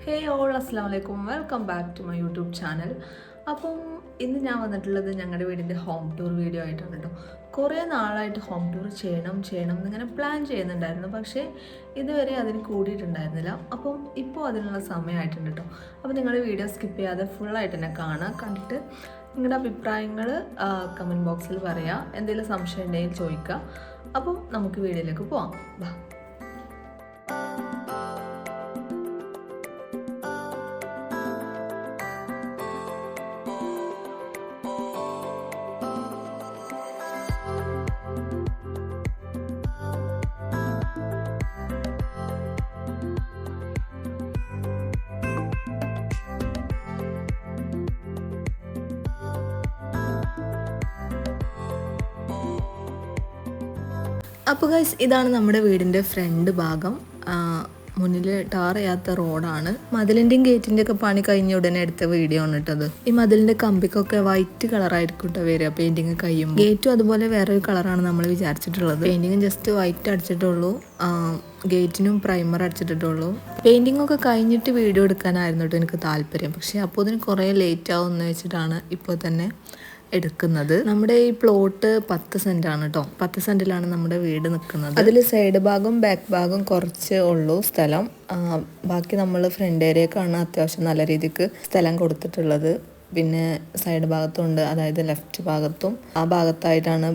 ഹേ all അസ്സലാമു അലൈക്കും, welcome back to my YouTube channel. അപ്പം ഇന്ന് ഞാൻ വന്നിട്ടുള്ളത് ഞങ്ങളുടെ വീടിൻ്റെ ഹോം ടൂർ വീഡിയോ ആയിട്ടാണ് കേട്ടോ. കുറേ നാളായിട്ട് ഹോം ടൂർ ചെയ്യണം എന്നിങ്ങനെ പ്ലാൻ ചെയ്യുന്നുണ്ടായിരുന്നു, പക്ഷേ ഇതുവരെ അതിന് കൂടിയിട്ടുണ്ടായിരുന്നില്ല. അപ്പം ഇപ്പോൾ അതിനുള്ള സമയമായിട്ടുണ്ട് കേട്ടോ. അപ്പോൾ നിങ്ങളുടെ വീഡിയോ സ്കിപ്പ് ചെയ്യാതെ ഫുള്ളായിട്ട് തന്നെ കാണുക. കണ്ടിട്ട് നിങ്ങളുടെ അഭിപ്രായങ്ങൾ കമൻറ്റ് ബോക്സിൽ പറയുക, എന്തെങ്കിലും സംശയം ഉണ്ടെങ്കിൽ ചോദിക്കുക. അപ്പം നമുക്ക് വീഡിയോയിലേക്ക് പോവാം. വാ. അപ്പോൾ ഗൈസ്, ഇതാണ് നമ്മുടെ വീടിൻ്റെ ഫ്രണ്ട് ഭാഗം. മുന്നിൽ ടാർ ചെയ്യാത്ത റോഡാണ്. മതിലിൻ്റെയും ഗേറ്റിൻ്റെ ഒക്കെ പണി കഴിഞ്ഞ ഉടനെ എടുത്ത വീഡിയോ ആണ് കേട്ടത്. ഈ മതിലിൻ്റെ കമ്പിക്കൊക്കെ വൈറ്റ് കളറായിരിക്കും കേട്ടോ വരിക പെയിൻറ്റിങ് കഴിയുമ്പോൾ. ഗേറ്റും അതുപോലെ വേറൊരു കളറാണ് നമ്മൾ വിചാരിച്ചിട്ടുള്ളത്. പെയിൻറ്റിങ് ജസ്റ്റ് വൈറ്റ് അടിച്ചിട്ടുള്ളൂ, ഗേറ്റിനും പ്രൈമർ അടിച്ചിട്ടുള്ളൂ. പെയിൻറ്റിംഗ് ഒക്കെ കഴിഞ്ഞിട്ട് വീഡിയോ എടുക്കാനായിരുന്നു കേട്ടോ എനിക്ക് താല്പര്യം. പക്ഷേ അപ്പോൾ അതിന് കുറേ ലേറ്റ് ആവും എന്ന് വെച്ചിട്ടാണ് ഇപ്പോൾ തന്നെ എടുക്കുന്നത്. നമ്മുടെ ഈ പ്ലോട്ട് 10 സെൻറ്റാണ് കേട്ടോ. 10 സെൻറ്റിലാണ് നമ്മുടെ വീട് നിൽക്കുന്നത്. അതിൽ സൈഡ് ഭാഗം ബാക്ക് ഭാഗം കുറച്ച് ഉള്ളൂ സ്ഥലം. ബാക്കി നമ്മൾ ഫ്രണ്ട് ഏരിയക്കാണ് അത്യാവശ്യം നല്ല രീതിക്ക് സ്ഥലം കൊടുത്തിട്ടുള്ളത്. പിന്നെ സൈഡ് ഭാഗത്തുണ്ട്, അതായത് ലെഫ്റ്റ് ഭാഗത്തും ആ ഭാഗത്തായിട്ടാണ്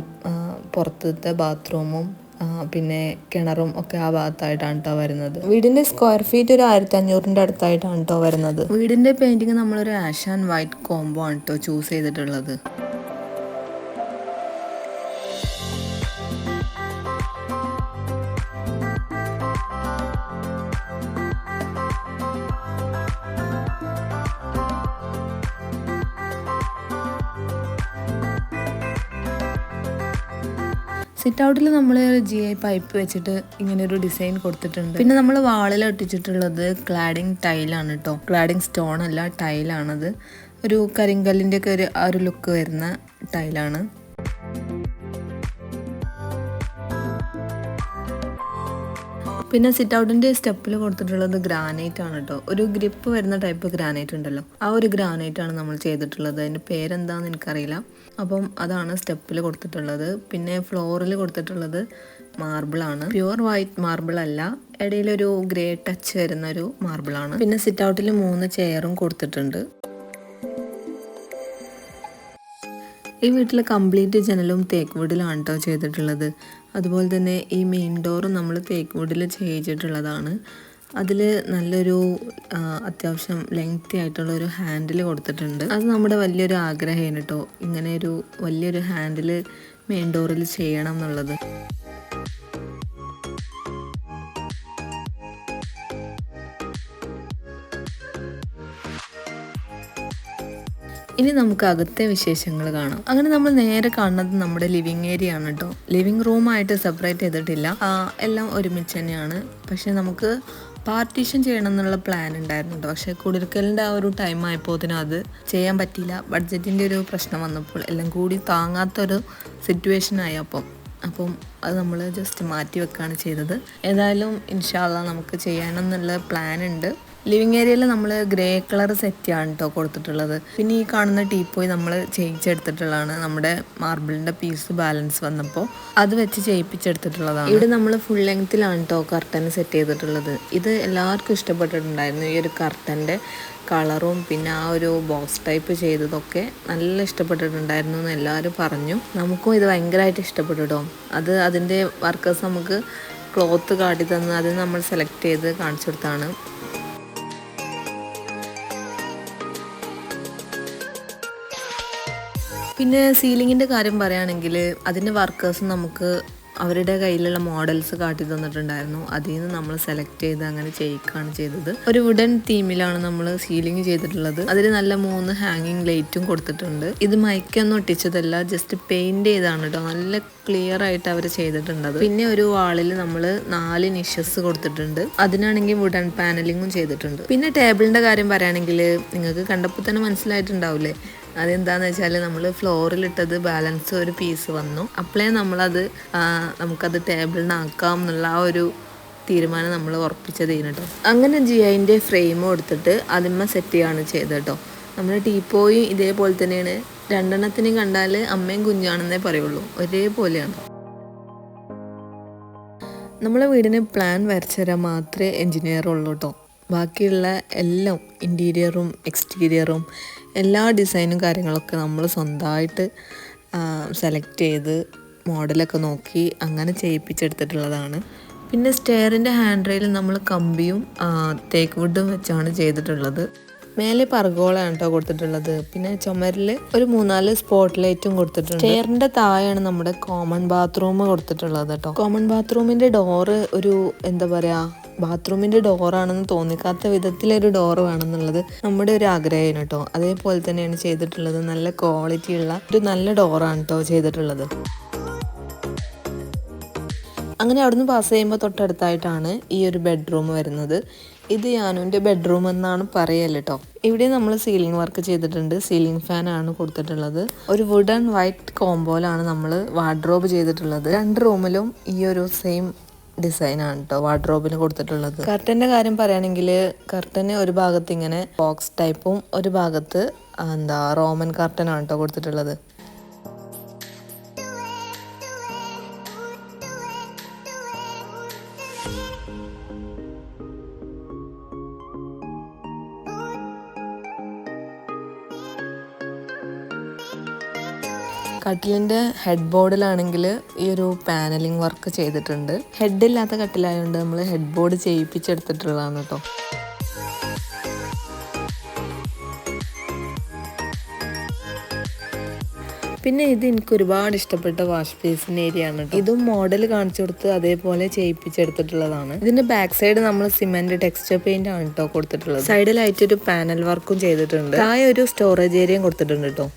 പുറത്തത്തെ ബാത്റൂമും പിന്നെ കിണറും ഒക്കെ ആ ഭാഗത്തായിട്ടാണ് കേട്ടോ വരുന്നത്. വീടിന്റെ സ്ക്വയർ ഫീറ്റ് ഒരു 1500 അടുത്തായിട്ടാണ് കേട്ടോ വരുന്നത്. വീടിന്റെ പെയിന്റിങ് നമ്മളൊരു ആഷ് ആൻഡ് വൈറ്റ് കോംബോ ആണ് കേട്ടോ ചൂസ് ചെയ്തിട്ടുള്ളത്. സിറ്റ് ഔട്ടിൽ നമ്മൾ GI പൈപ്പ് വെച്ചിട്ട് ഇങ്ങനെ ഒരു ഡിസൈൻ കൊടുത്തിട്ടുണ്ട്. പിന്നെ നമ്മൾ വാളിൽ ഒട്ടിച്ചിട്ടുള്ളത് ക്ലാഡിങ് ടൈലാണ് കേട്ടോ. ക്ലാഡിങ് സ്റ്റോൺ അല്ല, ടൈലാണത്. ഒരു കരിങ്കല്ലിൻ്റെ ഒക്കെ ഒരു ലുക്ക് വരുന്ന ടൈലാണ്. പിന്നെ സിറ്റ് ഔട്ടിൻ്റെ സ്റ്റെപ്പിൽ കൊടുത്തിട്ടുള്ളത് ഗ്രാനൈറ്റ് ആണ് കേട്ടോ. ഒരു ഗ്രിപ്പ് വരുന്ന ടൈപ്പ് ഗ്രാനൈറ്റ് ഉണ്ടല്ലോ, ആ ഒരു ഗ്രാനൈറ്റ് ആണ് നമ്മൾ ചെയ്തിട്ടുള്ളത്. അതിൻ്റെ പേരെന്താണെന്ന് എനിക്കറിയില്ല. അപ്പം അതാണ് സ്റ്റെപ്പിൽ കൊടുത്തിട്ടുള്ളത്. പിന്നെ ഫ്ലോറിൽ കൊടുത്തിട്ടുള്ളത് മാർബിളാണ്. പ്യുവർ വൈറ്റ് മാർബിൾ അല്ല, ഇടയിലൊരു ഗ്രേ ടച്ച് വരുന്ന ഒരു മാർബിളാണ്. പിന്നെ സിറ്റ് ഔട്ടിൽ 3 ചെയറും കൊടുത്തിട്ടുണ്ട്. ഈ വീട്ടിൽ കംപ്ലീറ്റ് ജനലും തേക്ക് വുഡിലാണ് കേട്ടോ ചെയ്തിട്ടുള്ളത്. അതുപോലെ തന്നെ ഈ മെയിൻ ഡോറും നമ്മൾ തേക്ക് വുഡിൽ ചെയ്യിച്ചിട്ടുള്ളതാണ്. അതിൽ നല്ലൊരു അത്യാവശ്യം ലെങ്തി ആയിട്ടുള്ള ഒരു ഹാൻഡിൽ കൊടുത്തിട്ടുണ്ട്. അത് നമ്മുടെ വലിയൊരു ആഗ്രഹമാണ് കേട്ടോ, ഇങ്ങനെ ഒരു വലിയൊരു ഹാൻഡിൽ മെയിൻ ഡോറിൽ ചെയ്യണം എന്നുള്ളത്. ഇനി നമുക്ക് അകത്തെ വിശേഷങ്ങൾ കാണാം. അങ്ങനെ നമ്മൾ നേരെ കാണുന്നത് നമ്മുടെ ലിവിങ് ഏരിയ ആണ് കേട്ടോ. ലിവിങ് റൂമായിട്ട് സെപ്പറേറ്റ് ചെയ്തിട്ടില്ല, എല്ലാം ഒരുമിച്ച് തന്നെയാണ്. പക്ഷെ നമുക്ക് പാർട്ടീഷൻ ചെയ്യണം എന്നുള്ള പ്ലാൻ ഉണ്ടായിരുന്നു കേട്ടോ. പക്ഷെ കുടിർക്കലിൻ്റെ ആ ഒരു ടൈം ആയപ്പോഴത്തേനും അത് ചെയ്യാൻ പറ്റിയില്ല. ബഡ്ജറ്റിൻ്റെ ഒരു പ്രശ്നം വന്നപ്പോൾ എല്ലാം കൂടി താങ്ങാത്തൊരു സിറ്റുവേഷനായി. അപ്പം അത് നമ്മൾ ജസ്റ്റ് മാറ്റി വെക്കുകയാണ് ചെയ്തത്. ഏതായാലും ഇൻഷാ അല്ലാഹ് നമുക്ക് ചെയ്യണമെന്നുള്ള പ്ലാൻ ഉണ്ട്. ലിവിങ് ഏരിയയിൽ നമ്മൾ ഗ്രേ കളർ സെറ്റാണ് കേട്ടോ കൊടുത്തിട്ടുള്ളത്. പിന്നെ ഈ കാണുന്ന ടീപ്പോയി നമ്മൾ ചെയ്യിച്ചെടുത്തിട്ടുള്ളതാണ്. നമ്മുടെ മാർബിളിൻ്റെ പീസ് ബാലൻസ് വന്നപ്പോൾ അത് വെച്ച് ചെയ്യിപ്പിച്ചെടുത്തിട്ടുള്ളതാണ്. ഇവിടെ നമ്മൾ ഫുൾ ലെങ്ത്തിലാണ് കേട്ടോ കർട്ടൻ സെറ്റ് ചെയ്തിട്ടുള്ളത്. ഇത് എല്ലാവർക്കും ഇഷ്ടപ്പെട്ടിട്ടുണ്ടായിരുന്നു. ഈ ഒരു കർട്ടൻ്റെ കളറും പിന്നെ ആ ഒരു ബോക്സ് ടൈപ്പ് ചെയ്തതൊക്കെ നല്ല ഇഷ്ടപ്പെട്ടിട്ടുണ്ടായിരുന്നു എന്ന് എല്ലാവരും പറഞ്ഞു. നമുക്കും ഇത് ഭയങ്കരമായിട്ട് ഇഷ്ടപ്പെട്ടു കേട്ടോ. അതിൻ്റെ വർക്കേഴ്സ് നമുക്ക് ക്ലോത്ത് കാട്ടി തന്ന് അത് നമ്മൾ സെലക്ട് ചെയ്ത് കാണിച്ചു കൊടുത്താണ്. പിന്നെ സീലിങ്ങിൻ്റെ കാര്യം പറയുകയാണെങ്കിൽ അതിൻ്റെ വർക്കേഴ്സ് നമുക്ക് അവരുടെ കയ്യിലുള്ള മോഡൽസ് കാട്ടി തന്നിട്ടുണ്ടായിരുന്നു. അതിൽ നിന്ന് നമ്മൾ സെലക്ട് ചെയ്ത് അങ്ങനെ ചെയ്യിക്കുകയാണ് ചെയ്തത്. ഒരു വുഡൻ തീമിലാണ് നമ്മൾ സീലിംഗ് ചെയ്തിട്ടുള്ളത്. അതിൽ നല്ല 3 ഹാങ്ങിങ് ലൈറ്റും കൊടുത്തിട്ടുണ്ട്. ഇത് മൈക്കൊന്നും ഒട്ടിച്ചതല്ല, ജസ്റ്റ് പെയിന്റ് ചെയ്താണ് കേട്ടോ. നല്ല ക്ലിയർ ആയിട്ട് അവർ ചെയ്തിട്ടുണ്ട്. പിന്നെ ഒരു വാളിൽ നമ്മൾ 4 നിഷസ് കൊടുത്തിട്ടുണ്ട്. അതിനാണെങ്കിൽ വുഡൻ പാനലിങ്ങും ചെയ്തിട്ടുണ്ട്. പിന്നെ ടേബിളിൻ്റെ കാര്യം പറയുകയാണെങ്കിൽ നിങ്ങൾക്ക് കണ്ടപ്പോൾ തന്നെ മനസ്സിലായിട്ടുണ്ടാവില്ലേ അതെന്താണെന്ന് വെച്ചാൽ നമ്മൾ ഫ്ലോറിലിട്ടത് ബാലൻസ് ഒരു പീസ് വന്നു. അപ്പോഴേ നമുക്കത് ടേബിളിനാക്കാം എന്നുള്ള ആ ഒരു തീരുമാനം നമ്മൾ ഉറപ്പിച്ചതേനു കേട്ടോ. അങ്ങനെ ജിഐൻ്റെ ഫ്രെയിമും എടുത്തിട്ട് അതിന്മേൽ സെറ്റ് ചെയ്യാണ് ചെയ്തത് കേട്ടോ. നമ്മുടെ ടീപ്പോയും ഇതേപോലെ തന്നെയാണ്. രണ്ടെണ്ണത്തിനെയും കണ്ടാൽ അമ്മയും കുഞ്ഞാണെന്നേ പറയുള്ളൂ, ഒരേപോലെയാണ്. നമ്മളെ വീടിന് പ്ലാൻ വരച്ചു തരാൻ മാത്രമേ എൻജിനീയർ ഉള്ളൂ കേട്ടോ. ബാക്കിയുള്ള എല്ലാം ഇൻറ്റീരിയറും എക്സ്റ്റീരിയറും എല്ലാ ഡിസൈനും കാര്യങ്ങളൊക്കെ നമ്മൾ സ്വന്തമായിട്ട് സെലക്ട് ചെയ്ത് മോഡലൊക്കെ നോക്കി അങ്ങനെ ചെയ്യിപ്പിച്ചെടുത്തിട്ടുള്ളതാണ്. പിന്നെ സ്റ്റെയറിൻ്റെ ഹാൻഡ് റെയിൽ നമ്മൾ കമ്പിയും തേക്ക് വുഡും വെച്ചാണ് ചെയ്തിട്ടുള്ളത്. മേലെ പർഗോളാണ് കേട്ടോ കൊടുത്തിട്ടുള്ളത്. പിന്നെ ചുമരിൽ ഒരു 3-4 സ്പോട്ട് ലൈറ്റും കൊടുത്തിട്ടുണ്ട്. സ്റ്റെയറിന്റെ താഴെയാണ് നമ്മുടെ കോമൺ ബാത്റൂം കൊടുത്തിട്ടുള്ളത് കേട്ടോ. കോമൺ ബാത്റൂമിന്റെ ഡോറ് ഒരു എന്താ പറയാ, ബാത്റൂമിന്റെ ഡോറാണെന്ന് തോന്നിക്കാത്ത വിധത്തിലൊരു ഡോറ് വേണമെന്നുള്ളത് നമ്മുടെ ഒരു ആഗ്രഹമാണ് കേട്ടോ. അതേപോലെ തന്നെയാണ് ചെയ്തിട്ടുള്ളത്. നല്ല ക്വാളിറ്റി ഉള്ള ഒരു നല്ല ഡോറാണ് കേട്ടോ ചെയ്തിട്ടുള്ളത്. അങ്ങനെ അവിടുന്ന് പാസ് ചെയ്യുമ്പോൾ തൊട്ടടുത്തായിട്ടാണ് ഈ ഒരു ബെഡ്റൂം വരുന്നത്. ഇത് യാനുവിൻ്റെ ബെഡ്റൂം എന്നാണ് പറയല് കേട്ടോ. ഇവിടെ നമ്മൾ സീലിംഗ് വർക്ക് ചെയ്തിട്ടുണ്ട്. സീലിംഗ് ഫാൻ ആണ് കൊടുത്തിട്ടുള്ളത്. ഒരു വുഡ് ആൻഡ് വൈറ്റ് കോംബോയിലാണ് നമ്മൾ വാർഡ്രോബ് ചെയ്തിട്ടുള്ളത്. 2 റൂമിലും ഈ ഒരു സെയിം ഡിസൈനാണ് കേട്ടോ വാർഡ്രോബിന് കൊടുത്തിട്ടുള്ളത്. കർട്ടൻ്റെ കാര്യം പറയുകയാണെങ്കിൽ കർട്ടന് ഒരു ഭാഗത്ത് ഇങ്ങനെ ബോക്സ് ടൈപ്പും ഒരു ഭാഗത്ത് റോമൻ കർട്ടനാണ് കേട്ടോ കൊടുത്തിട്ടുള്ളത്. കട്ടിലിൻ്റെ ഹെഡ് ബോർഡിലാണെങ്കിൽ ഈ ഒരു പാനലിംഗ് വർക്ക് ചെയ്തിട്ടുണ്ട്. ഹെഡില്ലാത്ത കട്ടിലായതുകൊണ്ട് നമ്മൾ ഹെഡ് ബോർഡ് ചെയ്യിപ്പിച്ചെടുത്തിട്ടുള്ളതാണ് കേട്ടോ. പിന്നെ ഇത് എനിക്ക് ഒരുപാട് ഇഷ്ടപ്പെട്ട വാഷ് ബേസിൻ ഏരിയ ആണ് കേട്ടോ. ഇതും മോഡൽ കാണിച്ചു കൊടുത്ത് അതേപോലെ ചെയ്യിപ്പിച്ചെടുത്തിട്ടുള്ളതാണ്. ഇതിന്റെ ബാക്ക് സൈഡ് നമ്മൾ സിമെന്റ് ടെക്സ്ചർ പെയിന്റ് ആണ് കേട്ടോ കൊടുത്തിട്ടുള്ളത്. സൈഡിലായിട്ട് ഒരു പാനൽ വർക്കും ചെയ്തിട്ടുണ്ട്. താഴെ ഒരു സ്റ്റോറേജ് ഏരിയയും കൊടുത്തിട്ടുണ്ട് കേട്ടോ.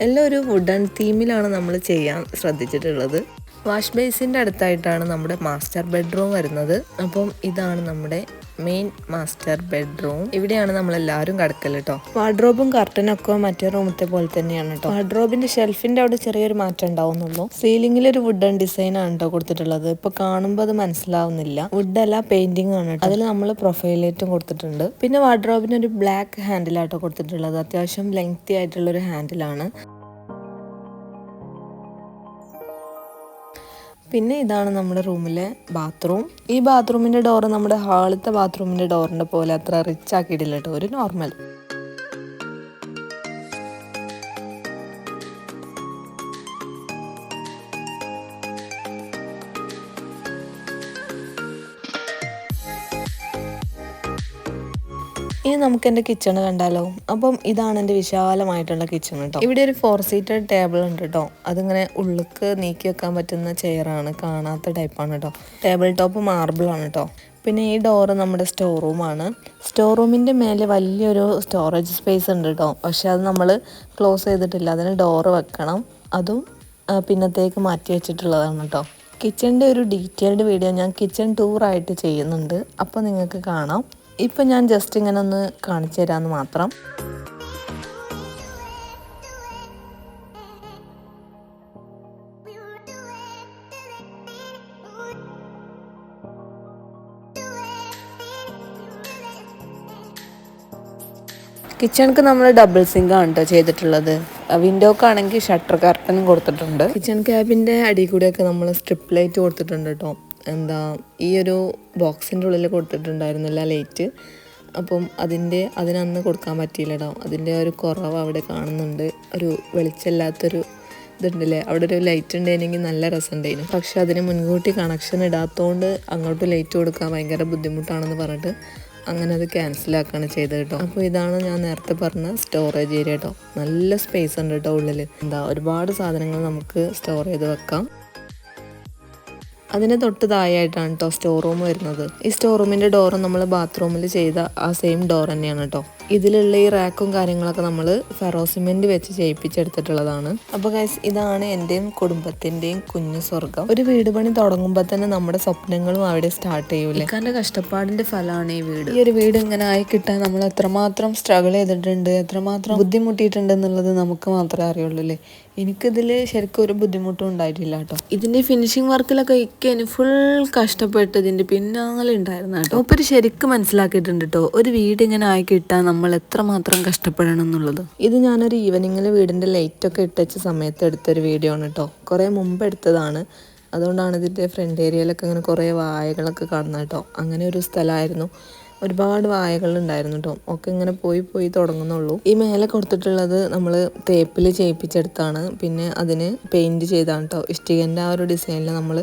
എല്ലാം ഒരു വുഡൻ തീമിലാണ് നമ്മൾ ചെയ്യാൻ ശ്രദ്ധിച്ചിട്ടുള്ളത്. വാഷ് ബേസിൻ്റെ അടുത്തായിട്ടാണ് നമ്മുടെ മാസ്റ്റർ ബെഡ്റൂം വരുന്നത്. അപ്പം ഇതാണ് നമ്മുടെ മെയിൻ മാസ്റ്റർ ബെഡ്റൂം. ഇവിടെയാണ് നമ്മളെല്ലാവരും കിടക്കൽ കേട്ടോ. വാർഡ്രോബും കർട്ടനൊക്കെ മറ്റേ റൂമത്തെ പോലെ തന്നെയാണ് കേട്ടോ. വാർഡ്രോബിന്റെ ഷെൽഫിന്റെ അവിടെ ചെറിയൊരു മാറ്റം ഉണ്ടാവുന്നുള്ളൂ. സീലിംഗിൽ ഒരു വുഡൻ ഡിസൈൻ ആണ് കേട്ടോ കൊടുത്തിട്ടുള്ളത്. ഇപ്പൊ കാണുമ്പോൾ അത് മനസ്സിലാവുന്നില്ല. വുഡല്ല, പെയിന്റിംഗ് ആണ്. അതിൽ നമ്മൾ പ്രൊഫൈൽ ലൈറ്റും കൊടുത്തിട്ടുണ്ട്. പിന്നെ വാർഡ്രോബിന് ഒരു ബ്ലാക്ക് ഹാൻഡിലാട്ടോ കൊടുത്തിട്ടുള്ളത്. അത്യാവശ്യം ലെങ്തി ആയിട്ടുള്ളൊരു ഹാൻഡിലാണ്. പിന്നെ ഇതാണ് നമ്മുടെ റൂമിലെ ബാത്റൂം. ഈ ബാത്റൂമിന്റെ ഡോറ് നമ്മുടെ ഹാളത്തെ ബാത്റൂമിന്റെ ഡോറിന്റെ പോലെ അത്ര റിച്ച് ആക്കിയിട്ടില്ല കേട്ടോ, ഒരു നോർമൽ. ഇനി നമുക്ക് എൻ്റെ കിച്ചണ് കണ്ടാലോ. അപ്പം ഇതാണ് എൻ്റെ വിശാലമായിട്ടുള്ള കിച്ചൺ കേട്ടോ. ഇവിടെ ഒരു 4 സീറ്റർ ടേബിൾ ഉണ്ട് കേട്ടോ. അതിങ്ങനെ ഉള്ളിക്ക് നീക്കി വെക്കാൻ പറ്റുന്ന ചെയറാണ്, കാണാത്ത ടൈപ്പാണ് കേട്ടോ. ടേബിൾ ടോപ്പ് മാർബിൾ ആണ് കേട്ടോ. പിന്നെ ഈ ഡോറ് നമ്മുടെ സ്റ്റോർ റൂമാണ്. സ്റ്റോർ റൂമിൻ്റെ മേലെ വലിയൊരു സ്റ്റോറേജ് സ്പേസ് ഉണ്ട് കേട്ടോ. പക്ഷെ അത് നമ്മൾ ക്ലോസ് ചെയ്തിട്ടില്ല. അതിന് ഡോറ് വെക്കണം. അതും പിന്നത്തേക്ക് മാറ്റി വെച്ചിട്ടുള്ളതാണ് കേട്ടോ. കിച്ചണിൻ്റെ ഒരു ഡീറ്റെയിൽഡ് വീഡിയോ ഞാൻ കിച്ചൺ ടൂറായിട്ട് ചെയ്യുന്നുണ്ട്. അപ്പോൾ നിങ്ങൾക്ക് കാണാം. ഇപ്പം ഞാൻ ജസ്റ്റ് ഇങ്ങനെ ഒന്ന് കാണിച്ചു തരാമെന്ന് മാത്രം. കിച്ചണിക്ക് നമ്മൾ ഡബിൾ സിങ്ക് ആണ് കേട്ടോ ചെയ്തിട്ടുള്ളത്. വിൻഡോക്കാണെങ്കിൽ ഷട്ടർ കർട്ടനും കൊടുത്തിട്ടുണ്ട്. കിച്ചൺ ക്യാബിൻ്റെ അടിയിൽ കൂടെയൊക്കെ നമ്മൾ സ്ട്രിപ്പ് ലൈറ്റ് കൊടുത്തിട്ടുണ്ട് കേട്ടോ. ഈ ഒരു ബോക്സിൻ്റെ ഉള്ളിൽ കൊടുത്തിട്ടുണ്ടായിരുന്നില്ല ലൈറ്റ്. അപ്പം അതിനന്ന് കൊടുക്കാൻ പറ്റിയില്ല കേട്ടോ. അതിൻ്റെ ഒരു കുറവ് അവിടെ കാണുന്നുണ്ട്. ഒരു വെളിച്ചമില്ലാത്തൊരു ഇതുണ്ടല്ലേ, അവിടെ ഒരു ലൈറ്റ് ഉണ്ടായിരുന്നെങ്കിൽ നല്ല രസമുണ്ടായിരുന്നു. പക്ഷെ അതിന് മുൻകൂട്ടി കണക്ഷൻ ഇടാത്തതുകൊണ്ട് അങ്ങോട്ട് ലൈറ്റ് കൊടുക്കാൻ ഭയങ്കര ബുദ്ധിമുട്ടാണെന്ന് പറഞ്ഞിട്ട് അങ്ങനെ അത് ക്യാൻസലാക്കുകയാണ് ചെയ്തത് കേട്ടോ. അപ്പോൾ ഇതാണ് ഞാൻ നേരത്തെ പറഞ്ഞ സ്റ്റോറേജ് ഏരിയ കേട്ടോ. നല്ല സ്പേസ് ഉണ്ട് കേട്ടോ ഉള്ളിൽ. ഒരുപാട് സാധനങ്ങൾ നമുക്ക് സ്റ്റോർ ചെയ്ത് വെക്കാം. അതിന് തൊട്ട് താഴെയായിട്ടാണ് കേട്ടോ സ്റ്റോർ റൂം വരുന്നത്. ഈ സ്റ്റോർ റൂമിൻ്റെ ഡോറ് നമ്മൾ ബാത്റൂമിൽ ചെയ്ത ആ സെയിം ഡോർ തന്നെയാണ് കേട്ടോ. ഇതിലുള്ള ഈ റാക്കും കാര്യങ്ങളൊക്കെ നമ്മൾ ഫെറോ സിമെന്റ് വെച്ച് ചെയ്യിപ്പിച്ചെടുത്തിട്ടുള്ളതാണ്. അപ്പോൾ ഗൈസ് ഇതാണ് എൻ്റെയും കുടുംബത്തിൻ്റെയും കുഞ്ഞു സ്വർഗം. ഒരു വീട് പണി തുടങ്ങുമ്പോൾ തന്നെ നമ്മുടെ സ്വപ്നങ്ങളും അവിടെ സ്റ്റാർട്ട് ചെയ്യൂലേ. ഇക്കാന്റെ കഷ്ടപ്പാടിന്റെ ഫലമാണ് ഈ വീട്. ഈ ഒരു വീട് ഇങ്ങനെ ആയി കിട്ടാൻ നമ്മൾ എത്രമാത്രം സ്ട്രഗിൾ ചെയ്തിട്ടുണ്ട്, എത്രമാത്രം ബുദ്ധിമുട്ടിയിട്ടുണ്ട് എന്നുള്ളത് നമുക്ക് മാത്രമേ അറിയുള്ളൂ അല്ലേ. എനിക്കിതിൽ ശരിക്കും ഒരു ബുദ്ധിമുട്ടും ഉണ്ടായിട്ടില്ല കേട്ടോ. ഇതിൻ്റെ ഫിനിഷിങ് വർക്കിലൊക്കെ ഇക്കേന് ഫുൾ കഷ്ടപ്പെട്ട് ഇതിൻ്റെ പിന്നാലെ ഉണ്ടായിരുന്നു കേട്ടോ. മൂപ്പര് ശരിക്കും മനസ്സിലാക്കിയിട്ടുണ്ട് കേട്ടോ ഒരു വീട് ഇങ്ങനെ ആയി കിട്ടാൻ നമ്മൾ എത്രമാത്രം കഷ്ടപ്പെടണം എന്നുള്ളത്. ഇത് ഞാനൊരു ഈവനിങ്ങിൽ വീടിൻ്റെ ലൈറ്റൊക്കെ ഇട്ടുവെച്ച സമയത്ത് എടുത്തൊരു വീഡിയോ ആണ് കേട്ടോ. കുറേ മുമ്പ് എടുത്തതാണ്. അതുകൊണ്ടാണ് ഇതിൻ്റെ ഫ്രണ്ട് ഏരിയയിലൊക്കെ ഇങ്ങനെ കുറേ വാഴകളൊക്കെ കാണുന്നത് കേട്ടോ. അങ്ങനെ ഒരു സ്ഥലമായിരുന്നു. ഒരുപാട് വാഴകളുണ്ടായിരുന്നു കേട്ടോ. ഒക്കെ ഇങ്ങനെ പോയി തുടങ്ങുന്നുള്ളൂ. ഈ മേലെ കൊടുത്തിട്ടുള്ളത് നമ്മൾ തേപ്പിൽ ചെയ്യിപ്പിച്ചെടുത്താണ്. പിന്നെ അതിന് പെയിൻറ് ചെയ്താണ് കേട്ടോ. ഇഷ്ടികൻ്റെ ആ ഒരു ഡിസൈനിൽ നമ്മൾ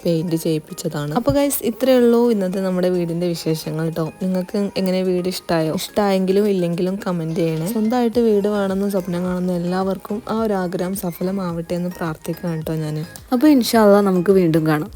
പെയിൻറ് ചെയ്യിപ്പിച്ചതാണ്. അപ്പോൾ ഗൈസ് ഇത്രയേ ഉള്ളൂ ഇന്നത്തെ നമ്മുടെ വീടിൻ്റെ വിശേഷങ്ങൾ കേട്ടോ. നിങ്ങൾക്ക് എങ്ങനെ വീട് ഇഷ്ടമായെങ്കിലും ഇല്ലെങ്കിലും കമൻറ്റ് ചെയ്യണേ. സ്വന്തമായിട്ട് വീട് വേണമെന്ന് സ്വപ്നം കാണുന്ന എല്ലാവർക്കും ആ ഒരു ആഗ്രഹം സഫലമാവട്ടെ എന്ന് പ്രാർത്ഥിക്കണം കേട്ടോ ഞാൻ. അപ്പോൾ ഇൻഷാ അല്ലാഹ് നമുക്ക് വീണ്ടും കാണാം.